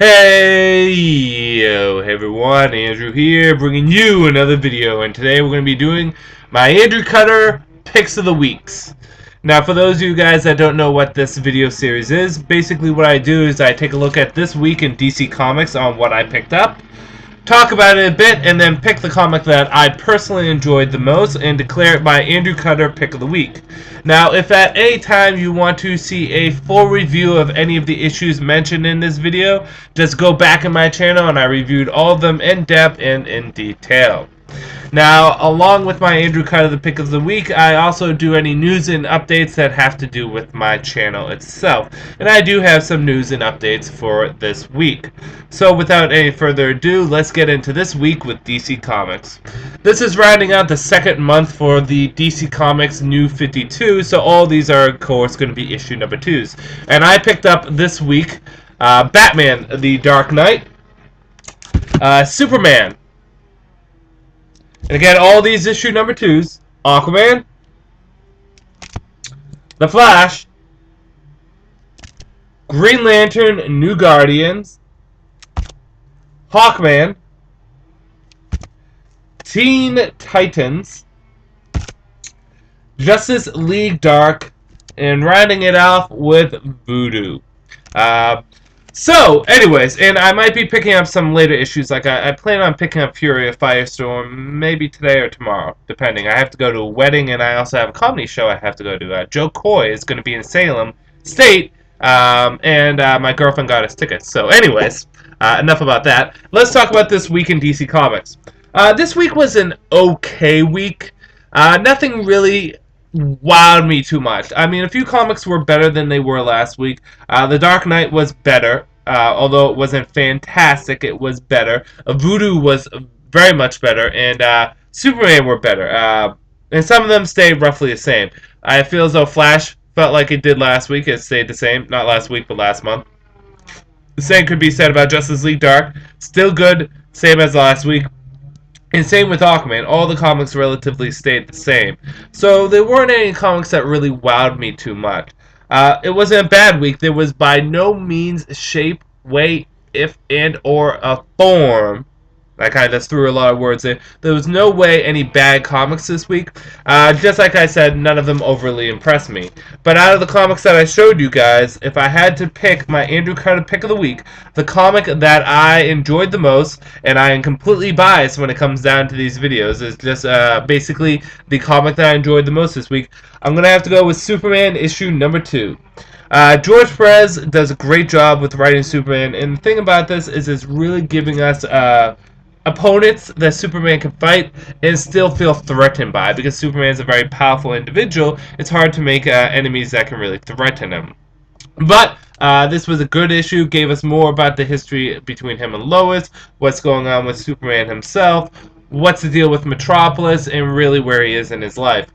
Hey, hey everyone, Andrew here, bringing you another video, and today we're going to be doing my Andrew Cutter Picks of the Weeks. Now, for those of you guys that don't know what this video series is, basically what I do is I take a look at this week in DC Comics on what I picked up, talk about it a bit, and then pick the comic that I personally enjoyed the most and declare it my Andrew Cutter Pick of the Week. Now, if at any time you want to see a full review of any of the issues mentioned in this video, just go back in my channel and I reviewed all of them in depth and in detail. Now, along with my Andrew Cutter the Pick of the Week, I also do any news and updates that have to do with my channel itself. And I do have some news and updates for this week. So without any further ado, let's get into this week with DC Comics. This is rounding out the second month for the DC Comics New 52, so all these are, of course, going to be issue number 2s. And I picked up this week Batman, The Dark Knight, Superman, and again, all these issue number 2s, Aquaman, The Flash, Green Lantern, New Guardians, Hawkman, Teen Titans, Justice League Dark, and rounding it off with Voodoo. So, anyways, and I might be picking up some later issues. Like, I plan on picking up Fury of Firestorm maybe today or tomorrow, depending. I have to go to a wedding, and I also have a comedy show I have to go to. Joe Coy is going to be in Salem State, and my girlfriend got us tickets. So, anyways, enough about that. Let's talk about this week in DC Comics. This week was an okay week. Nothing really wowed me too much. I mean, a few comics were better than they were last week. The Dark Knight was better, although it wasn't fantastic. It was better. Voodoo was very much better, and Superman were better. And some of them stayed roughly the same. I feel as though Flash felt like it did last week. It stayed the same. Not last week, but last month. The same could be said about Justice League Dark. Still good, same as last week. And same with Aquaman. All the comics relatively stayed the same. So there weren't any comics that really wowed me too much. It wasn't a bad week. There was by no means shape, way, if, and or a form. I kind of threw a lot of words in. There was no way any bad comics this week. Just like I said, none of them overly impressed me. But out of the comics that I showed you guys, if I had to pick my Andrew Cutter Pick of the Week, the comic that I enjoyed the most, and I am completely biased when it comes down to these videos, is just basically the comic that I enjoyed the most this week. I'm going to have to go with Superman issue number 2. George Perez does a great job with writing Superman, and the thing about this is it's really giving us opponents that Superman can fight and still feel threatened by, because Superman is a very powerful individual. It's hard to make enemies that can really threaten him. But this was a good issue, gave us more about the history between him and Lois, what's going on with Superman himself, what's the deal with Metropolis, and really where he is in his life.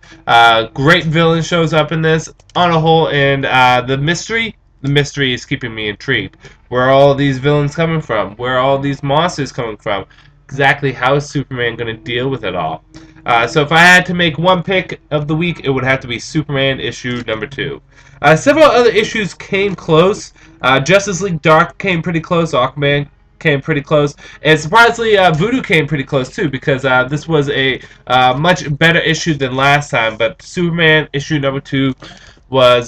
Great villain shows up in this on a whole, and the mystery is keeping me intrigued. Where are all these villains coming from? Where are all these monsters coming from? Exactly how is Superman going to deal with it all? So if I had to make one pick of the week, it would have to be Superman issue number 2. Several other issues came close. Justice League Dark came pretty close. Aquaman came pretty close. And surprisingly, Voodoo came pretty close too, because this was a much better issue than last time. But Superman issue number 2 was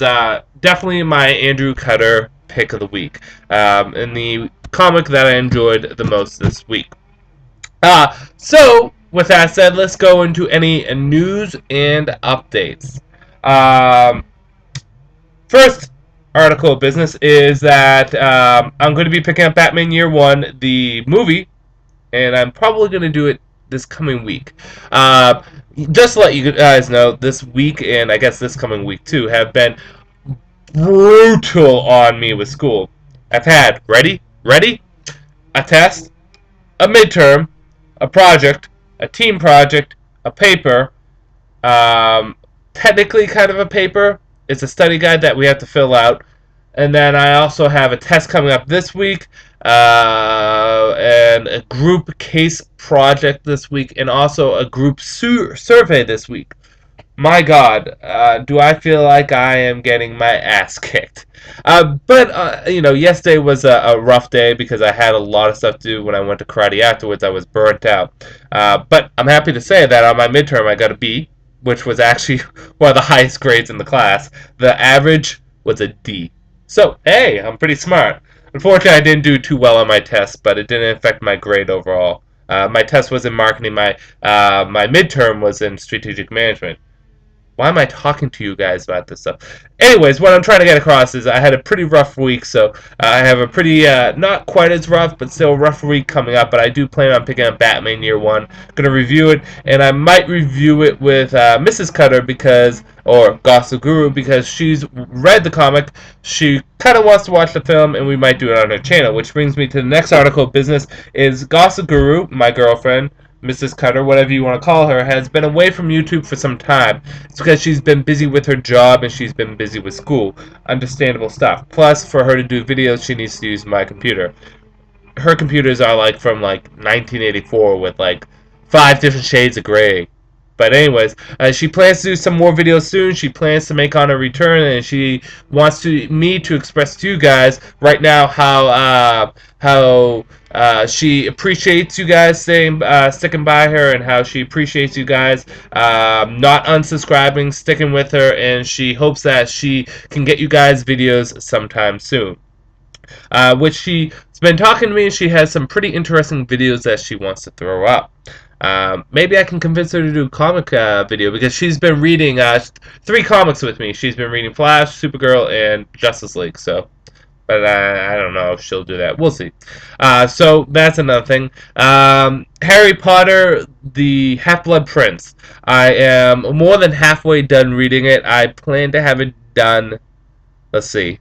definitely my Andrew Cutter Pick of the Week. And the comic that I enjoyed the most this week. So, with that said, let's go into any news and updates. First article of business is that I'm going to be picking up Batman Year One, the movie, and I'm probably going to do it this coming week. Just to let you guys know, this week and I guess this coming week too have been brutal on me with school. I've had, ready? A test, a midterm, a project, a team project, a paper, technically kind of a paper. It's a study guide that we have to fill out. And then I also have a test coming up this week, and a group case project this week, and also a group survey this week. my God, do I feel like I am getting my ass kicked. But you know, yesterday was a rough day because I had a lot of stuff to do when I went to karate afterwards. I was burnt out. But I'm happy to say that on my midterm I got a B, which was actually one of the highest grades in the class. The average was a D. So, hey, I'm pretty smart. Unfortunately, I didn't do too well on my test, but it didn't affect my grade overall. My test was in marketing. My midterm was in strategic management. Why am I talking to you guys about this stuff? Anyways, what I'm trying to get across is I had a pretty rough week, so I have a pretty, not quite as rough, but still rough week coming up, but I do plan on picking up Batman Year 1. Going to review it, and I might review it with Mrs. Cutter because, or Gossip Guru, because she's read the comic, she kind of wants to watch the film, and we might do it on her channel, which brings me to the next article of business is Gossip Guru, my girlfriend, Mrs. Cutter, whatever you want to call her, has been away from YouTube for some time. It's because she's been busy with her job and she's been busy with school. Understandable stuff. Plus, for her to do videos, she needs to use my computer. Her computers are like from like 1984 with like 5 different shades of gray. But anyways, she plans to do some more videos soon. She plans to make on a return, and she wants me to express to you guys right now how she appreciates you guys sticking by her, and how she appreciates you guys not unsubscribing, sticking with her, and she hopes that she can get you guys videos sometime soon. Which she's been talking to me, and she has some pretty interesting videos that she wants to throw up. Maybe I can convince her to do a comic video because she's been reading 3 comics with me. She's been reading Flash, Supergirl, and Justice League. So, but I don't know if she'll do that. We'll see. So that's another thing. Harry Potter, the Half-Blood Prince. I am more than halfway done reading it. I plan to have it done. Let's see.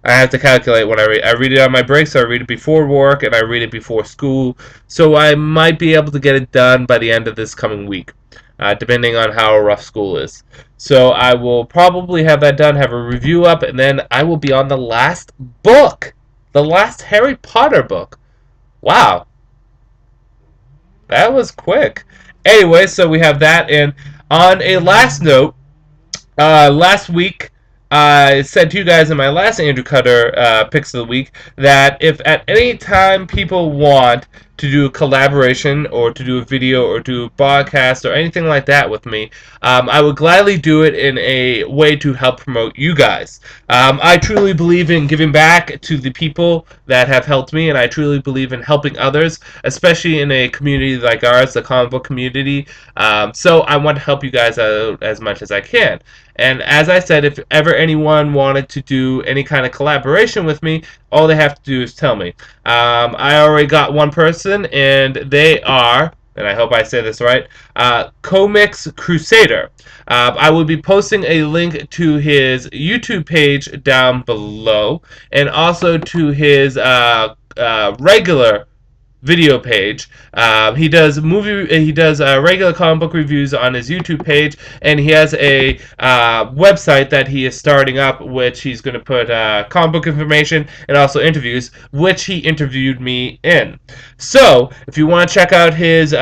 I have to calculate when I read. I read it on my breaks, so I read it before work, and I read it before school. So I might be able to get it done by the end of this coming week, depending on how rough school is. So I will probably have that done, have a review up, and then I will be on the last book. The last Harry Potter book. Wow. That was quick. Anyway, so we have that, and on a last note, last week, I said to you guys in my last Andrew Cutter Picks of the Week that if at any time people want to do a collaboration or to do a video or do a podcast or anything like that with me, I would gladly do it in a way to help promote you guys. I truly believe in giving back to the people that have helped me, and I truly believe in helping others, especially in a community like ours, the comic book community. So I want to help you guys out as much as I can. And as I said, if ever anyone wanted to do any kind of collaboration with me, all they have to do is tell me. I already got one person, and they are, and I hope I say this right, Komixcrusader. I will be posting a link to his YouTube page down below, and also to his regular video page. He does regular comic book reviews on his YouTube page, and he has a website that he is starting up, which he's going to put comic book information and also interviews, which he interviewed me in. So, if you want to check out his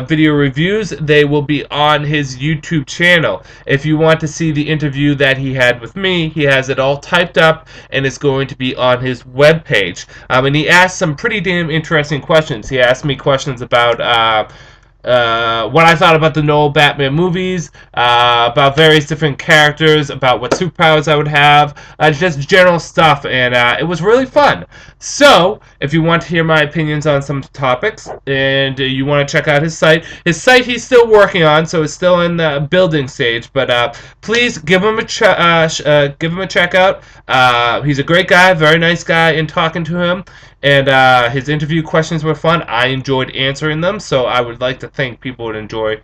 video reviews, they will be on his YouTube channel. If you want to see the interview that he had with me, he has it all typed up, and it's going to be on his webpage. And he asked some pretty damn interesting questions. He asked me questions about what I thought about the Noel Batman movies, about various different characters, about what superpowers I would have, just general stuff, and it was really fun. So, if you want to hear my opinions on some topics, and you want to check out his site he's still working on, so it's still in the building stage, but please give him a check out. He's a great guy, very nice guy in talking to him. And his interview questions were fun. I enjoyed answering them, so I would like to think people would enjoy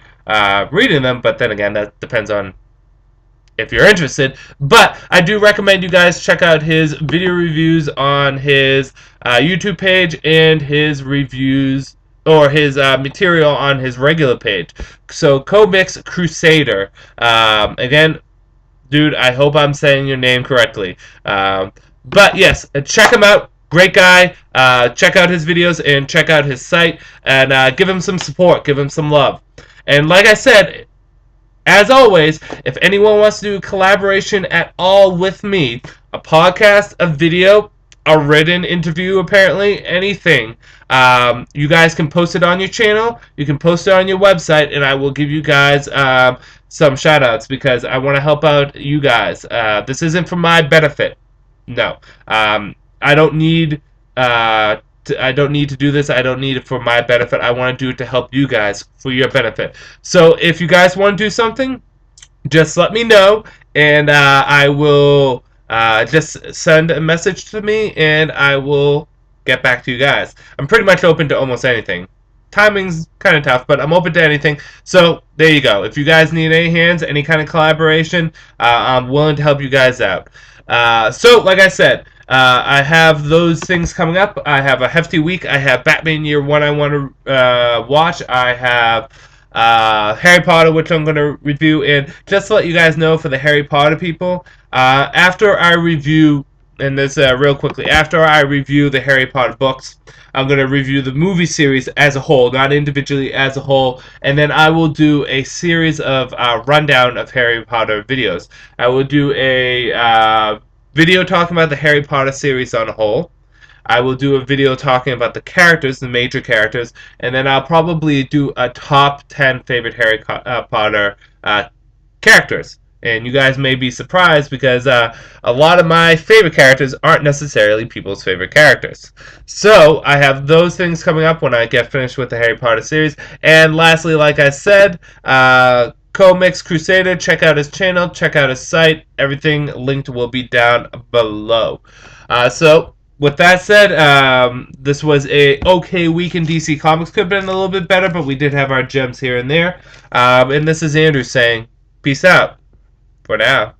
reading them. But then again, that depends on if you're interested. But I do recommend you guys check out his video reviews on his YouTube page and his reviews or his material on his regular page. So Komixcrusader. Again, dude, I hope I'm saying your name correctly. But yes, check him out. Great guy. Check out his videos and check out his site, and give him some support. Give him some love. And like I said, As always, if anyone wants to do a collaboration at all with me, a podcast, a video, a written interview, apparently, anything, you guys can post it on your channel, you can post it on your website, and I will give you guys some shout outs because I want to help out you guys. This isn't for my benefit. No. I don't need I don't need to do this. I don't need it for my benefit. I want to do it to help you guys for your benefit. So if you guys want to do something, just let me know, and I will just send a message to me, and I will get back to you guys. I'm pretty much open to almost anything. Timing's kind of tough, but I'm open to anything. So there you go. If you guys need any hands, any kind of collaboration, I'm willing to help you guys out. So, like I said, I have those things coming up. I have a hefty week. I have Batman Year 1 I want to watch. I have Harry Potter, which I'm going to review. And just to let you guys know, for the Harry Potter people, after I review, and this real quickly, after I review the Harry Potter books, I'm going to review the movie series as a whole, not individually, as a whole, and then I will do a series of rundown of Harry Potter videos. I will do a video talking about the Harry Potter series on a whole. I will do a video talking about the characters, the major characters, and then I'll probably do a top 10 favorite Harry Potter characters. And you guys may be surprised because a lot of my favorite characters aren't necessarily people's favorite characters. So I have those things coming up when I get finished with the Harry Potter series. And lastly, like I said, Komixcrusader, check out his channel, check out his site. Everything linked will be down below. So with that said, this was a okay week in DC Comics. Could have been a little bit better, but we did have our gems here and there. And this is Andrew saying, peace out for now.